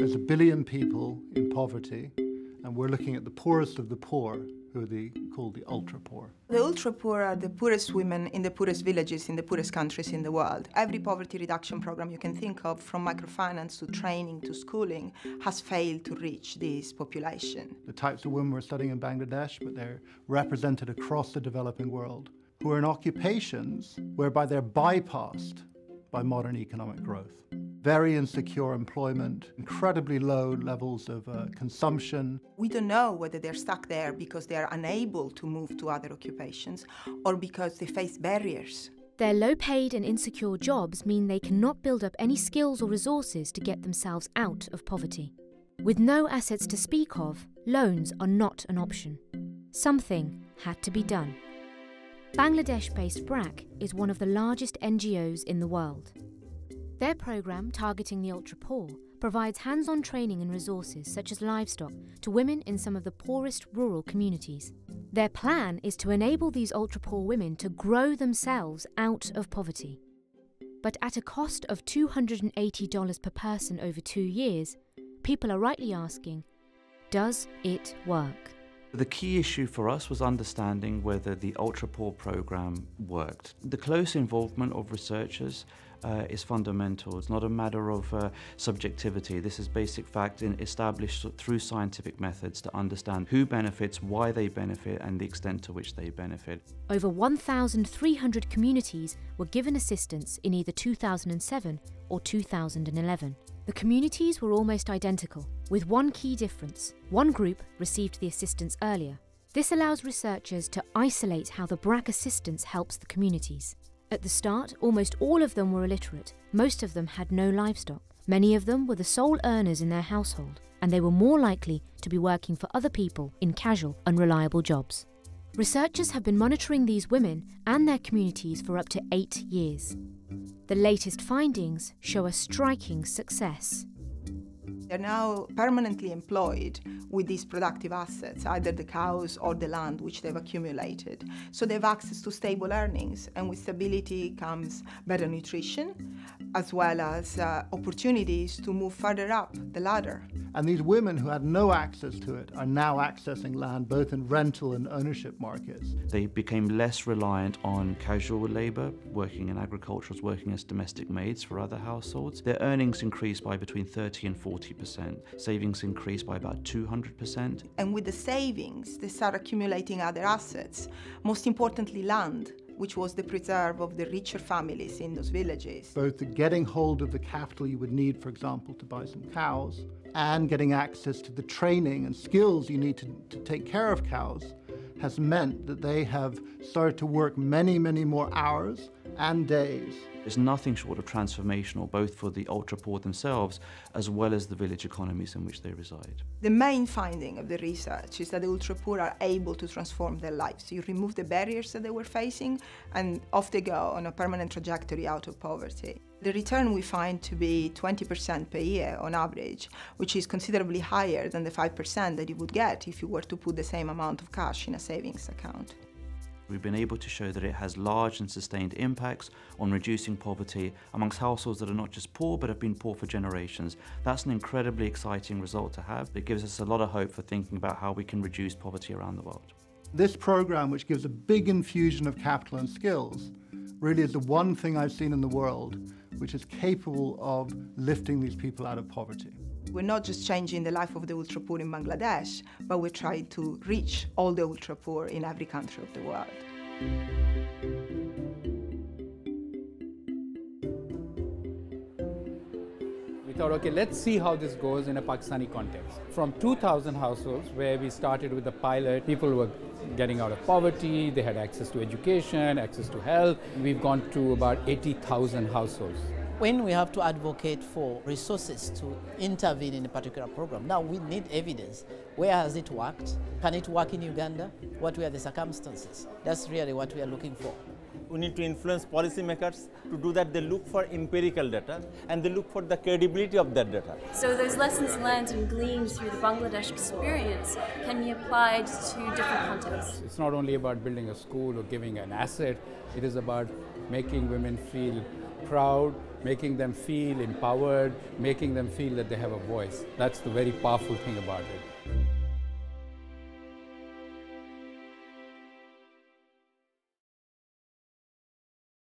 There's 1 billion people in poverty, and we're looking at the poorest of the poor, who are called the ultra-poor. The ultra-poor are the poorest women in the poorest villages in the poorest countries in the world. Every poverty reduction program you can think of, from microfinance to training to schooling, has failed to reach this population. The types of women we're studying in Bangladesh, but they're represented across the developing world, who are in occupations whereby they're bypassed by modern economic growth. Very insecure employment, incredibly low levels of consumption. We don't know whether they're stuck there because they are unable to move to other occupations or because they face barriers. Their low-paid and insecure jobs mean they cannot build up any skills or resources to get themselves out of poverty. With no assets to speak of, loans are not an option. Something had to be done. Bangladesh-based BRAC is one of the largest NGOs in the world. Their programme, targeting the ultra-poor, provides hands-on training and resources such as livestock to women in some of the poorest rural communities. Their plan is to enable these ultra-poor women to grow themselves out of poverty. But at a cost of $280 per person over 2 years, people are rightly asking, does it work? The key issue for us was understanding whether the ultra-poor programme worked. The close involvement of researchers is fundamental. It's not a matter of subjectivity. This is basic fact established through scientific methods to understand who benefits, why they benefit, and the extent to which they benefit. Over 1,300 communities were given assistance in either 2007 or 2011. The communities were almost identical, with one key difference. One group received the assistance earlier. This allows researchers to isolate how the BRAC assistance helps the communities. At the start, almost all of them were illiterate. Most of them had no livestock. Many of them were the sole earners in their household, and they were more likely to be working for other people in casual, unreliable jobs. Researchers have been monitoring these women and their communities for up to 8 years. The latest findings show a striking success. They're now permanently employed with these productive assets, either the cows or the land which they've accumulated. So they have access to stable earnings, and with stability comes better nutrition, as well as opportunities to move further up the ladder. And these women who had no access to it are now accessing land both in rental and ownership markets. They became less reliant on casual labour, working in agriculture, working as domestic maids for other households. Their earnings increased by between 30 and 40%. Savings increased by about 200%. And with the savings, they start accumulating other assets, most importantly land, which was the preserve of the richer families in those villages. Both the getting hold of the capital you would need, for example, to buy some cows, and getting access to the training and skills you need to take care of cows has meant that they have started to work many, many more hours and days. It's nothing short of transformational, both for the ultra-poor themselves, as well as the village economies in which they reside. The main finding of the research is that the ultra-poor are able to transform their lives. So you remove the barriers that they were facing, and off they go on a permanent trajectory out of poverty. The return we find to be 20% per year on average, which is considerably higher than the 5% that you would get if you were to put the same amount of cash in a savings account. We've been able to show that it has large and sustained impacts on reducing poverty amongst households that are not just poor, but have been poor for generations. That's an incredibly exciting result to have. It gives us a lot of hope for thinking about how we can reduce poverty around the world. This program, which gives a big infusion of capital and skills, really is the one thing I've seen in the world which is capable of lifting these people out of poverty. We're not just changing the life of the ultra-poor in Bangladesh, but we're trying to reach all the ultra-poor in every country of the world. We thought, okay, let's see how this goes in a Pakistani context. From 2,000 households, where we started with the pilot, people were getting out of poverty, they had access to education, access to health. We've gone to about 80,000 households. When we have to advocate for resources to intervene in a particular program, now we need evidence. Where has it worked? Can it work in Uganda? What were the circumstances? That's really what we are looking for. We need to influence policymakers. To do that, they look for empirical data and they look for the credibility of that data. So those lessons learned and gleaned through the Bangladesh experience can be applied to different contexts. It's not only about building a school or giving an asset, it is about making women feel proud, making them feel empowered, making them feel that they have a voice. That's the very powerful thing about it.